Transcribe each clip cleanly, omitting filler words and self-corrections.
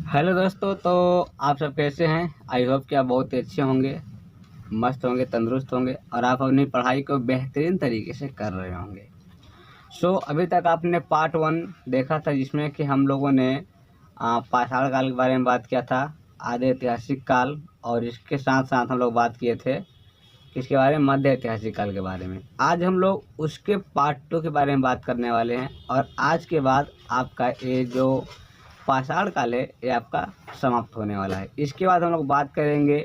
Hello दोस्तों, तो आप सब कैसे हैं? आई होप कि आप बहुत ही अच्छे होंगे, मस्त होंगे, तंदुरुस्त होंगे और आप अपनी पढ़ाई को बेहतरीन तरीके से कर रहे होंगे। अभी तक आपने पार्ट 1 देखा था, जिसमें कि हम लोगों ने पाषाण काल के बारे में बात किया था, आधे ऐतिहासिक काल, और इसके साथ साथ हम लोग बात किए थे किसके बारे में, मध्य ऐतिहासिक काल के बारे में। आज हम लोग उसके पार्ट 2 के बारे में बात करने वाले हैं, और आज के बाद आपका ये जो पाषाण काल है ये आपका समाप्त होने वाला है। इसके बाद हम लोग बात करेंगे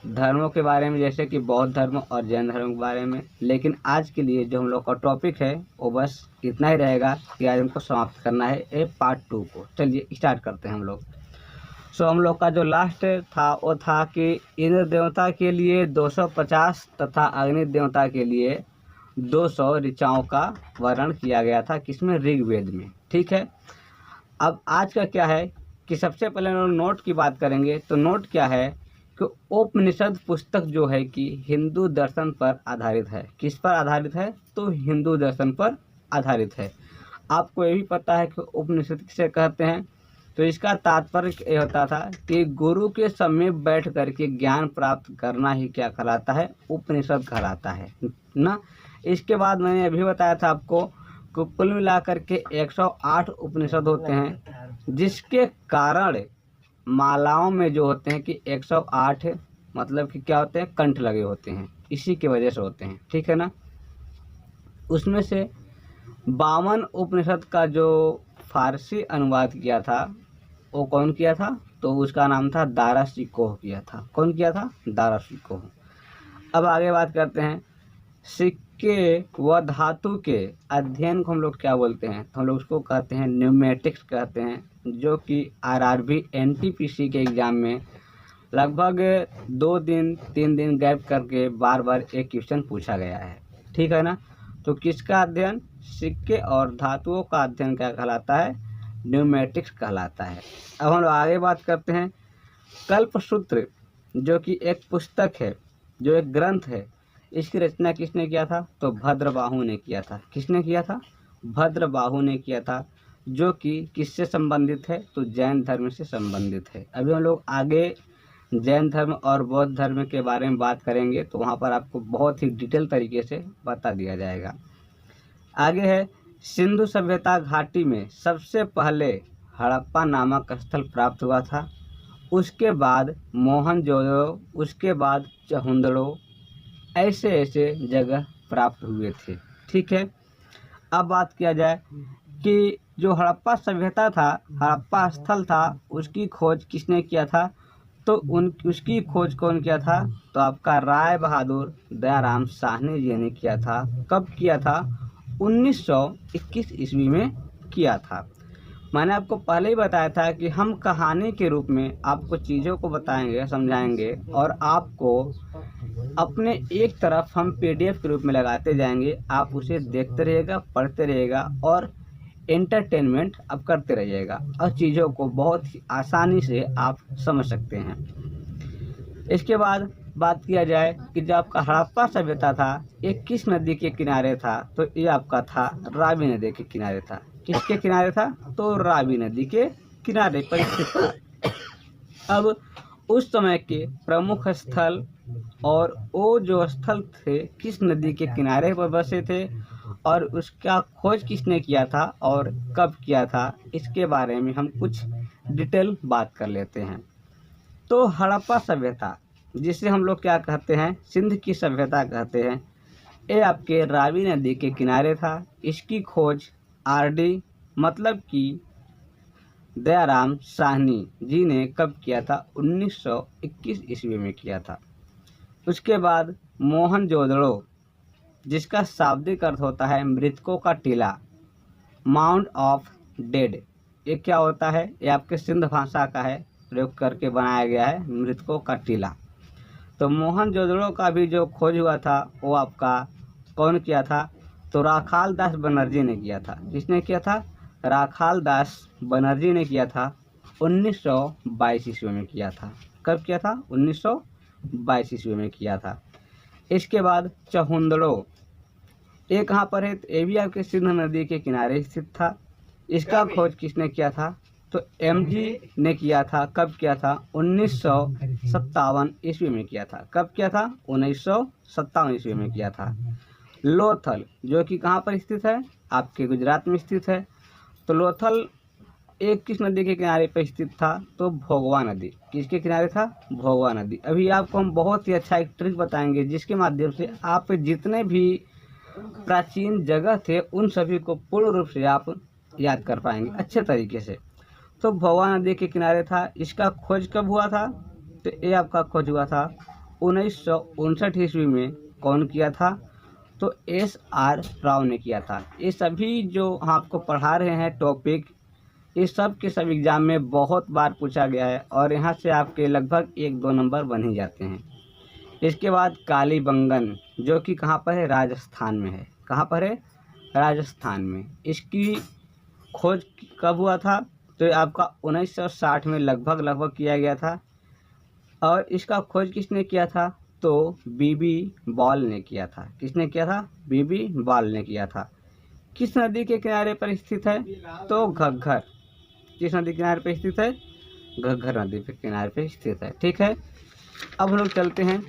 धर्मों के बारे में, जैसे कि बौद्ध धर्म और जैन धर्म के बारे में। लेकिन आज के लिए जो हम लोग का टॉपिक है वो बस इतना ही रहेगा कि आज हमको समाप्त करना है ये पार्ट 2 को। चलिए स्टार्ट करते हैं हम लोग। हम लोग का जो लास्ट था वो था कि इंद्र देवता के लिए 250 तथा अग्नि देवता के लिए 200 ऋचाओं का वर्णन किया गया था, किसमें? ऋग्वेद में। ठीक है। अब आज का क्या है कि सबसे पहले हम लोग नोट की बात करेंगे। तो नोट क्या है कि उपनिषद पुस्तक जो है कि हिंदू दर्शन पर आधारित है। किस पर आधारित है? तो हिंदू दर्शन पर आधारित है। आपको ये भी पता है कि उपनिषद किसे कहते हैं? तो इसका तात्पर्य ये होता था कि गुरु के समीप बैठ करके ज्ञान प्राप्त करना ही क्या कहलाता है? उपनिषद कहलाता है ना। इसके बाद मैंने अभी बताया था आपको कि कुल मिलाकर के 108 उपनिषद होते हैं, जिसके कारण मालाओं में जो होते हैं कि 108 मतलब कि क्या होते हैं? कंठ लगे होते हैं, इसी की वजह से होते हैं। ठीक है ना। उसमें से 52 उपनिषद का जो फारसी अनुवाद किया था वो कौन किया था? तो उसका नाम था दारा शिकोह किया था। कौन किया था? दारा शिकोह। अब आगे बात करते हैं। सिक्के व धातु के अध्ययन को हम लोग क्या बोलते हैं? तो हम लोग उसको कहते हैं न्यूमेटिक्स कहते हैं, जो कि आरआरबी एनटीपीसी के एग्ज़ाम में लगभग 2 दिन 3 दिन गैप करके बार बार एक क्वेश्चन पूछा गया है। ठीक है ना। तो किसका अध्ययन? सिक्के और धातुओं का अध्ययन क्या कहलाता है? न्यूमेटिक्स कहलाता है। अब हम लोग आगे बात करते हैं। कल्पसूत्र जो कि एक पुस्तक है, जो एक ग्रंथ है, इसकी रचना किसने किया था? तो भद्रबाहु ने किया था। किसने किया था? भद्रबाहु ने किया था। जो कि किससे संबंधित है? तो जैन धर्म से संबंधित है। अभी हम लोग आगे जैन धर्म और बौद्ध धर्म के बारे में बात करेंगे, तो वहाँ पर आपको बहुत ही डिटेल तरीके से बता दिया जाएगा। आगे है, सिंधु सभ्यता घाटी में सबसे पहले हड़प्पा नामक स्थल प्राप्त हुआ था। उसके बाद मोहनजोदड़ो, उसके बाद चहुंदड़ो, ऐसे ऐसे जगह प्राप्त हुए थे। ठीक है। अब बात किया जाए कि जो हड़प्पा सभ्यता था, हड़प्पा स्थल था, उसकी खोज किसने किया था? तो उसकी खोज कौन किया था? तो आपका राय बहादुर दयाराम साहनी जी ने किया था। कब किया था? 1921 ईस्वी में किया था। मैंने आपको पहले ही बताया था कि हम कहानी के रूप में आपको चीज़ों को बताएंगे, समझाएंगे, और आपको अपने एक तरफ हम पीडीएफ के रूप में लगाते जाएंगे। आप उसे देखते रहिएगा, पढ़ते रहिएगा और एंटरटेनमेंट आप करते रहिएगा, और चीज़ों को बहुत ही आसानी से आप समझ सकते हैं। इसके बाद बात किया जाए कि जो आपका हड़प्पा सभ्यता था ये किस नदी के किनारे था? तो ये आपका था रावी नदी के किनारे था। किसके किनारे था? तो रावी नदी के किनारे पर स्थित था। अब उस समय के प्रमुख स्थल और वो जो स्थल थे किस नदी के किनारे पर बसे थे, और उसका खोज किसने किया था और कब किया था, इसके बारे में हम कुछ डिटेल बात कर लेते हैं। तो हड़प्पा सभ्यता, जिसे हम लोग क्या कहते हैं? सिंध की सभ्यता कहते हैं, ये आपके रावी नदी के किनारे था। इसकी खोज आरडी मतलब कि दयाराम साहनी जी ने कब किया था? 1921 ईस्वी में किया था। उसके बाद मोहनजोदड़ो, जिसका शाब्दिक अर्थ होता है मृतकों का टीला, माउंट ऑफ डेड, ये क्या होता है? ये आपके सिंध भाषा का है, प्रयोग करके बनाया गया है, मृतकों का टीला। तो मोहनजोदड़ो का भी जो खोज हुआ था वो आपका कौन किया था? तो राखाल दास बनर्जी ने किया था। किसने किया था? राखाल दास बनर्जी ने किया था। 1922 ईस्वी में किया था। कब किया था? 1922 ईस्वी में किया था। इसके बाद चहुंदड़ो, ये कहाँ पर है? ये भी आपके सिंध नदी के किनारे स्थित था। इसका खोज किसने किया था? तो एमजी ने किया था। कब किया था? 1957 ईस्वी में किया था। कब किया था? 1957 ईस्वी में किया था। लोथल जो कि कहाँ पर स्थित है? आपके गुजरात में स्थित है। तो लोथल एक किस नदी के किनारे पर स्थित था? तो भोगवा नदी। किसके किनारे था? भोगवा नदी। अभी आपको हम बहुत ही अच्छा एक ट्रिक बताएंगे जिसके माध्यम से आप जितने भी प्राचीन जगह थे उन सभी को पूर्ण रूप से आप याद कर पाएंगे अच्छे तरीके से। तो भोगवा नदी के किनारे था। इसका खोज कब हुआ था? तो ये आपका खोज हुआ था 1959 ईस्वी में। कौन किया था? तो SR राव ने किया था। ये सभी जो हम आपको पढ़ा रहे हैं टॉपिक, ये सब के सब एग्ज़ाम में बहुत बार पूछा गया है और यहाँ से आपके लगभग 1-2 नंबर बन ही जाते हैं। इसके बाद कालीबंगन जो कि कहाँ पर है? राजस्थान में है। कहाँ पर है? राजस्थान में। इसकी खोज कब हुआ था? तो ये आपका 1960 में लगभग किया गया था। और इसका खोज किसने किया था? तो बीबी बॉल ने किया था। किसने किया था? बीबी बॉल ने किया था। किस नदी के किनारे पर स्थित है? तो घग्गर। किस नदी के किनारे पर स्थित है? घग्गर नदी के किनारे पर स्थित है। ठीक है, अब हम लोग चलते हैं।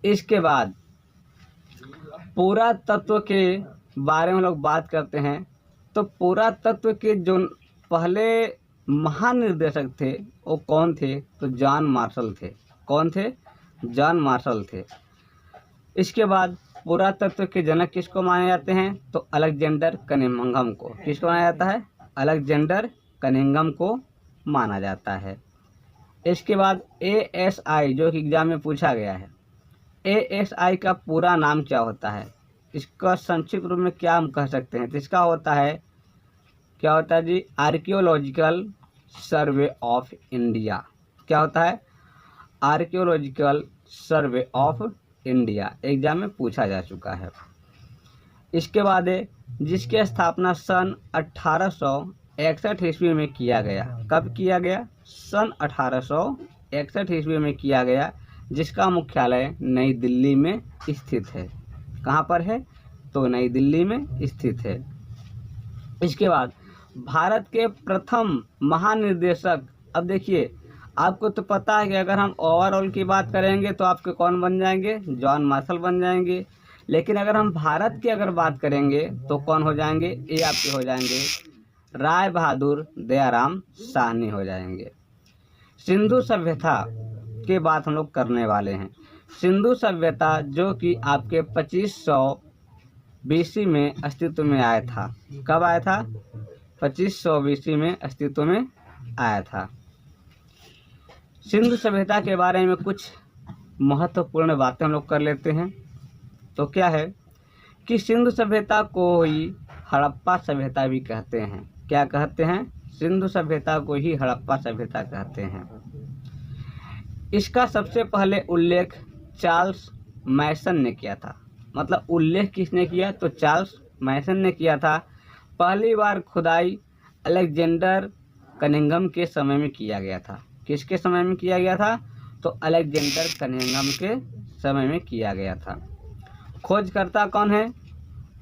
इसके बाद पुरातत्व के बारे में लोग बात करते हैं। तो पुरातत्व के जो पहले महानिर्देशक थे वो कौन थे? तो जॉन मार्शल थे। कौन थे? जॉन मार्शल थे। इसके बाद पुरातत्व के जनक किसको माने जाते हैं? तो अलेक्जेंडर कनिंघम को। किसको माना जाता है? अलेक्जेंडर कनिंघम को माना जाता है। इसके बाद ASI जो कि एग्जाम में पूछा गया है। ASI का पूरा नाम क्या होता है? इसका संक्षिप्त रूप में क्या हम कह सकते हैं? तो इसका होता है, क्या होता है जी? Archaeological survey of India. क्या होता है? Archaeological survey of India. Exam में पूछा जा चुका है। इसके बाद है जिसकी स्थापना सन 1861 ईस्वी में किया गया। कब किया गया? सन 1861 ईस्वी में किया गया, जिसका मुख्यालय नई दिल्ली में स्थित है। कहाँ पर है? तो नई दिल्ली में स्थित है। इसके बाद भारत के प्रथम महानिर्देशक, अब देखिए आपको तो पता है कि अगर हम ओवरऑल की बात करेंगे तो आपके कौन बन जाएंगे? जॉन मार्शल बन जाएंगे। लेकिन अगर हम भारत की अगर बात करेंगे तो कौन हो जाएंगे? ये आपके हो जाएंगे राय बहादुर दयाराम साहनी हो जाएंगे। सिंधु सभ्यता के बात हम लोग करने वाले हैं। सिंधु सभ्यता जो कि आपके 2500 BC में अस्तित्व में आया था। कब आया था? 2500 BC में अस्तित्व में आया था। सिंधु सभ्यता के बारे में कुछ महत्वपूर्ण बातें हम लोग कर लेते हैं। तो क्या है कि सिंधु सभ्यता को ही हड़प्पा सभ्यता भी कहते हैं। क्या कहते हैं? सिंधु सभ्यता को ही हड़प्पा सभ्यता कहते हैं। इसका सबसे पहले उल्लेख चार्ल्स मैसन ने किया था। मतलब उल्लेख किसने किया? तो चार्ल्स मैसन ने किया था। पहली बार खुदाई अलेक्जेंडर कनिंघम के समय में किया गया था। किसके समय में किया गया था? तो अलेक्जेंडर कनिंघम के समय में किया गया था। खोजकर्ता कौन है?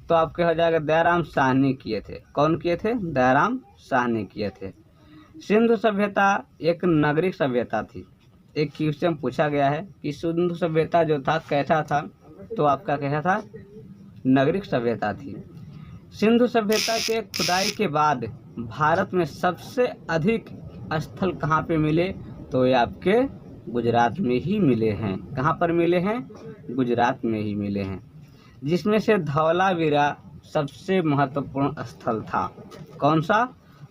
तो आपके हो जाएगा दयाराम साहनी किए थे। कौन किए थे? दयाराम साहनी किए थे। सिंधु सभ्यता एक नागरिक सभ्यता थी। एक क्वेश्चन पूछा गया है कि सिंधु सभ्यता जो था कैसा था? तो आपका कैसा था? नागरिक सभ्यता थी। सिंधु सभ्यता के खुदाई के बाद भारत में सबसे अधिक स्थल कहाँ पे मिले? तो ये आपके गुजरात में ही मिले हैं। कहाँ पर मिले हैं? गुजरात में ही मिले हैं, जिसमें से धौलावीरा सबसे महत्वपूर्ण स्थल था। कौन सा?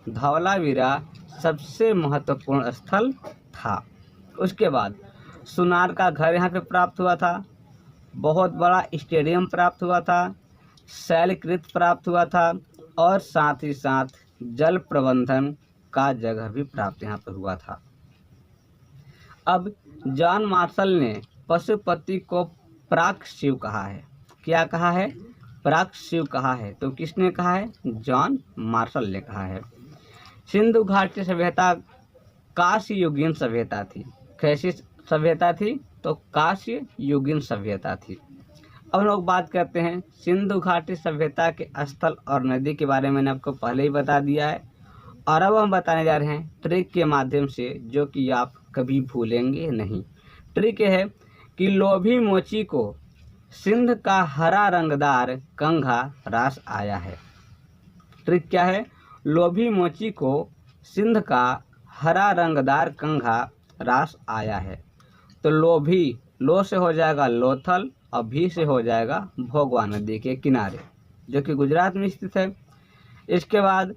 धौलावीरा सबसे महत्वपूर्ण स्थल था। उसके बाद सुनार का घर यहाँ पे प्राप्त हुआ था। बहुत बड़ा स्टेडियम प्राप्त हुआ था। शैलकृत प्राप्त हुआ था और साथ ही साथ जल प्रबंधन का जगह भी प्राप्त यहाँ पर हुआ था। अब जॉन मार्शल ने पशुपति को प्राक शिव कहा है। क्या कहा है? प्राक शिव कहा है। तो किसने कहा है? जॉन मार्शल ने कहा है। सिंधु घाटी सभ्यता कांस्य युगीन सभ्यता थी। कैसी सभ्यता थी? तो कांस्य युगीन सभ्यता थी। अब लोग बात करते हैं सिंधु घाटी सभ्यता के स्थल और नदी के बारे में। मैंने आपको पहले ही बता दिया है। और अब हम बताने जा रहे हैं ट्रिक के माध्यम से, जो कि आप कभी भूलेंगे नहीं। ट्रिक यह है कि लोभी मोची को सिंध का हरा रंगदार कंघा रास आया है। ट्रिक क्या है? लोभी मोची को सिंध का हरा रंगदार कंघा रास आया है। तो लोभी, लो से हो जाएगा लोथल और भी से हो जाएगा भोगवा नदी के किनारे, जो कि गुजरात में स्थित है। इसके बाद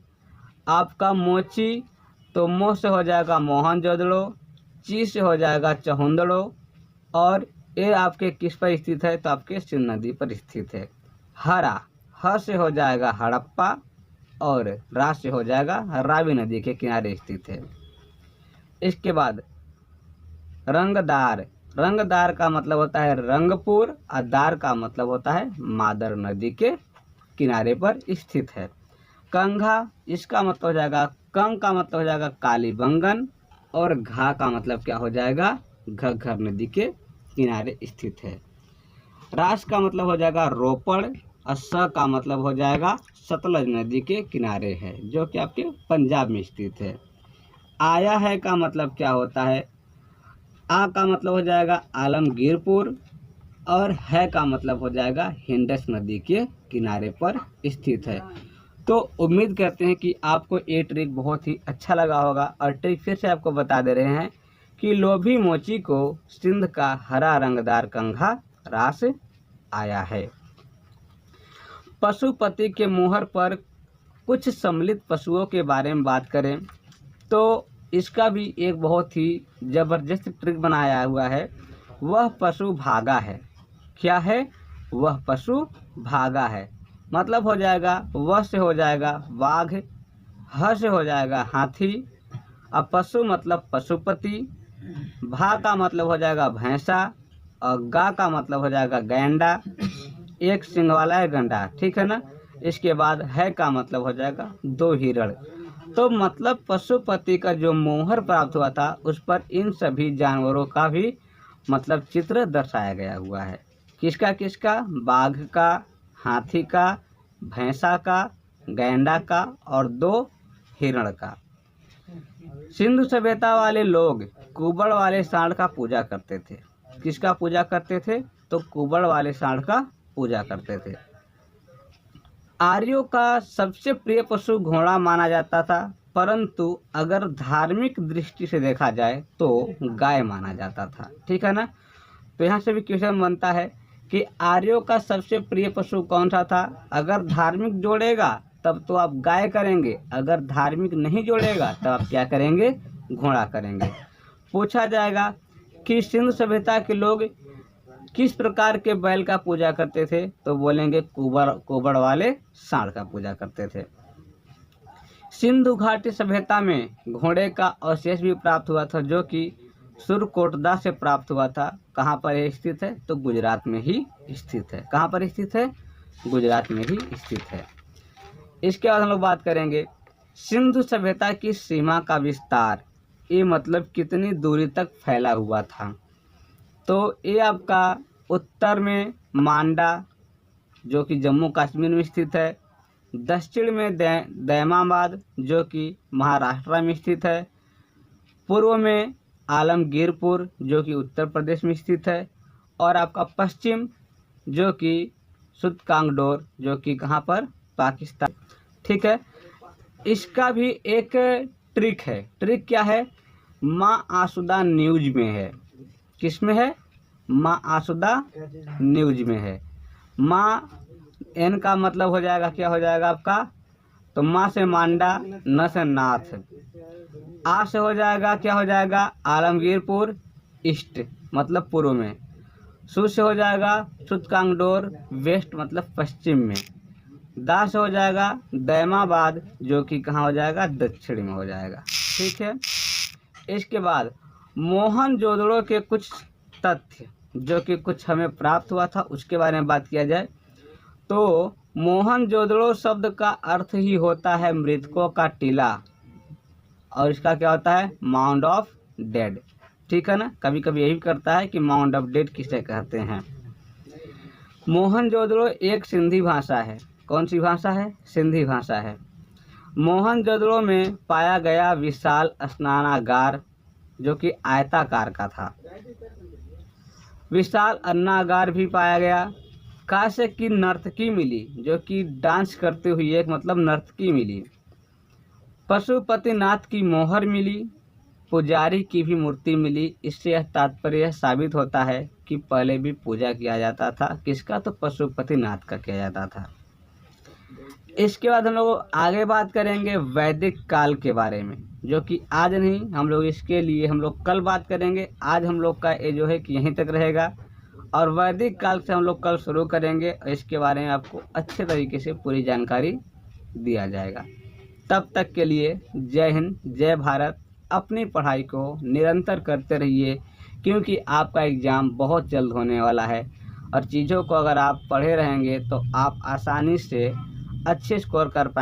आपका मोची, तो मोह से हो जाएगा मोहनजोदड़ो, ची से हो जाएगा चहुंदड़ो, और ये आपके किस पर स्थित है? तो आपके सिंध नदी पर स्थित है। हरा, ह से हो जाएगा हड़प्पा और रा से हो जाएगा रावी नदी के किनारे स्थित है। इसके बाद रंगदार, रंगदार का मतलब होता है रंगपुर और दार का मतलब होता है मादर नदी के किनारे पर स्थित है। कंघा, इसका मतलब हो जाएगा, कंग का मतलब हो जाएगा कालीबंगन, और घा का मतलब क्या हो जाएगा? घग्घर नदी के किनारे स्थित है। रास का मतलब हो जाएगा रोपड़, और स का मतलब हो जाएगा सतलज नदी के किनारे है, जो कि आपके पंजाब में स्थित है। आया है का मतलब क्या होता है? आ का मतलब हो जाएगा आलमगीरपुर, और है का मतलब हो जाएगा हिंडस नदी के किनारे पर स्थित है। तो उम्मीद करते हैं कि आपको ये ट्रिक बहुत ही अच्छा लगा होगा, और ट्रिक फिर से आपको बता दे रहे हैं कि लोभी मोची को सिंध का हरा रंगदार कंघा रास आया है। पशुपति के मुहर पर कुछ सम्मिलित पशुओं के बारे में बात करें तो इसका भी एक बहुत ही ज़बरदस्त ट्रिक बनाया हुआ है। वह पशु भागा है। क्या है? वह पशु भागा है। मतलब हो जाएगा, वह से हो जाएगा बाघ, ह से हो जाएगा हाथी, और पशु मतलब पशुपति, भा का मतलब हो जाएगा भैंसा, और गा का मतलब हो जाएगा गैंडा, एक सिंग वाला है गंडा, ठीक है ना। इसके बाद है का मतलब हो जाएगा दो हिरण। तो मतलब पशुपति का जो मोहर प्राप्त हुआ था उस पर इन सभी जानवरों का भी मतलब चित्र दर्शाया गया हुआ है। किसका किसका? बाघ का, हाथी का, भैंसा का, गैंडा का और दो हिरण का। सिंधु सभ्यता वाले लोग कुबड़ वाले सांड का पूजा करते थे। किसका पूजा करते थे? तो कुबड़ वाले सांड का पूजा करते थे। आर्यों का सबसे प्रिय पशु घोड़ा माना जाता था, परंतु अगर धार्मिक दृष्टि से देखा जाए तो गाय माना जाता था, ठीक है ना। तो यहाँ से भी क्वेश्चन बनता है कि आर्यों का सबसे प्रिय पशु कौन सा था? अगर धार्मिक जोड़ेगा तब तो आप गाय करेंगे, अगर धार्मिक नहीं जोड़ेगा तब आप क्या करेंगे? घोड़ा करेंगे। पूछा जाएगा कि सिंधु सभ्यता के लोग किस प्रकार के बैल का पूजा करते थे? तो बोलेंगे कुबड़ वाले सांड का पूजा करते थे। सिंधु घाटी सभ्यता में घोड़े का अवशेष भी प्राप्त हुआ था, जो कि सुरकोटदा से प्राप्त हुआ था। कहाँ पर यह स्थित है? तो गुजरात में ही स्थित है। कहाँ पर स्थित है? गुजरात में ही स्थित है। इसके बाद हम लोग बात करेंगे सिंधु सभ्यता की सीमा का विस्तार, ये मतलब कितनी दूरी तक फैला हुआ था। तो ये आपका उत्तर में मांडा, जो कि जम्मू कश्मीर में स्थित है। दक्षिण में दैमाबाद, जो कि महाराष्ट्र में स्थित है। पूर्व में आलमगीरपुर, जो कि उत्तर प्रदेश में स्थित है। और आपका पश्चिम, जो कि सुतकांगडोर, जो कि कहाँ पर? पाकिस्तान, ठीक है। इसका भी एक ट्रिक है। ट्रिक क्या है? माँ आसुदा न्यूज में है। किस में है? माँ आसुदा न्यूज में है। माँ, एन का मतलब हो जाएगा, क्या हो जाएगा आपका? तो माँ से मांडा, न से नाथ, आ से हो जाएगा, क्या हो जाएगा? आलमगीरपुर ईस्ट मतलब पूर्व में, सु से हो जाएगा सुतकांगडोर वेस्ट मतलब पश्चिम में, दा से हो जाएगा दैमाबाद, जो कि कहाँ हो जाएगा? दक्षिण में हो जाएगा, ठीक है। इसके बाद मोहनजोदड़ो के कुछ तथ्य जो कि कुछ हमें प्राप्त हुआ था उसके बारे में बात किया जाए तो मोहनजोदड़ो शब्द का अर्थ ही होता है मृतकों का टीला, और इसका क्या होता है? माउंड ऑफ डेड, ठीक है ना। कभी कभी यही करता है कि माउंड ऑफ डेड किसे कहते हैं। मोहनजोदड़ो एक सिंधी भाषा है। कौन सी भाषा है? सिंधी भाषा है। मोहनजोदड़ो में पाया गया विशाल स्नानागार जो कि आयताकार का था। विशाल अन्नागार भी पाया गया। कांस्य की नर्तकी मिली जो कि डांस करते हुई एक नर्तकी मिली। पशुपतिनाथ की मोहर मिली। पुजारी की भी मूर्ति मिली। इससे यह तात्पर्य यह साबित होता है कि पहले भी पूजा किया जाता था। किसका? तो पशुपतिनाथ का किया जाता था। इसके बाद हम लोग आगे बात करेंगे वैदिक काल के बारे में, जो कि आज नहीं, हम लोग इसके लिए हम लोग कल बात करेंगे। आज हम लोग का ये जो है कि यहीं तक रहेगा और वैदिक काल से हम लोग कल शुरू करेंगे और इसके बारे में आपको अच्छे तरीके से पूरी जानकारी दिया जाएगा। तब तक के लिए जय हिंद, जय भारत। अपनी पढ़ाई को निरंतर करते रहिए क्योंकि आपका एग्ज़ाम बहुत जल्द होने वाला है और चीज़ों को अगर आप पढ़े रहेंगे तो आप आसानी से अच्छे स्कोर कर पाएंगे।